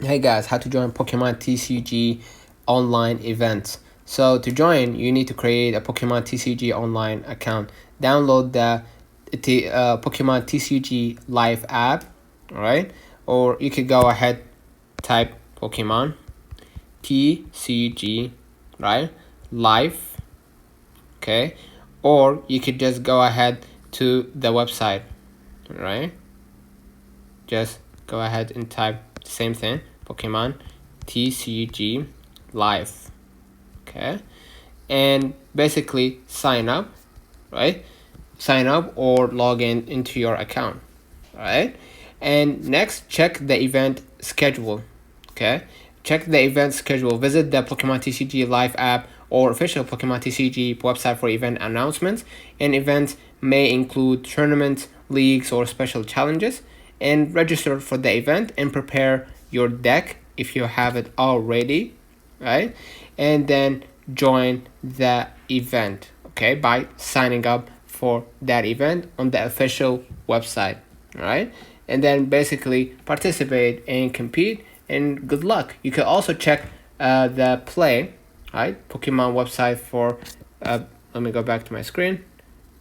Hey guys, how to join Pokemon TCG online events. So to join, you need to create a Pokemon TCG online account. Download the Pokemon TCG Live app, alright? Or you could go ahead, type Pokemon TCG, right? Live, okay? Or you could just go ahead to the website, right? Just go ahead and type the same thing, Pokemon TCG Live, okay? And basically sign up, right? Sign up or log in into your account, right? And next, check the event schedule, okay? Check the event schedule. Visit the Pokemon TCG Live app or official Pokemon TCG website for event announcements. And events may include tournaments, leagues, or special challenges. And register for the event and prepare your deck if you have it already, right? And then join the event, okay, by signing up for that event on the official website, right? And then basically participate and compete, and good luck. You can also check the play, right, Pokemon website for let me go back to my screen,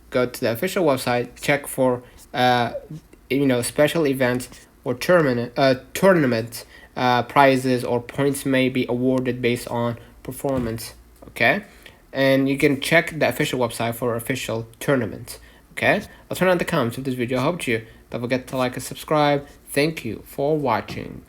go to the official website, check for special events or tournaments, prizes or points may be awarded based on performance, okay? And you can check the official website for official tournaments, okay? I'll turn on the comments if this video helped you. Don't forget to like and subscribe. Thank you for watching.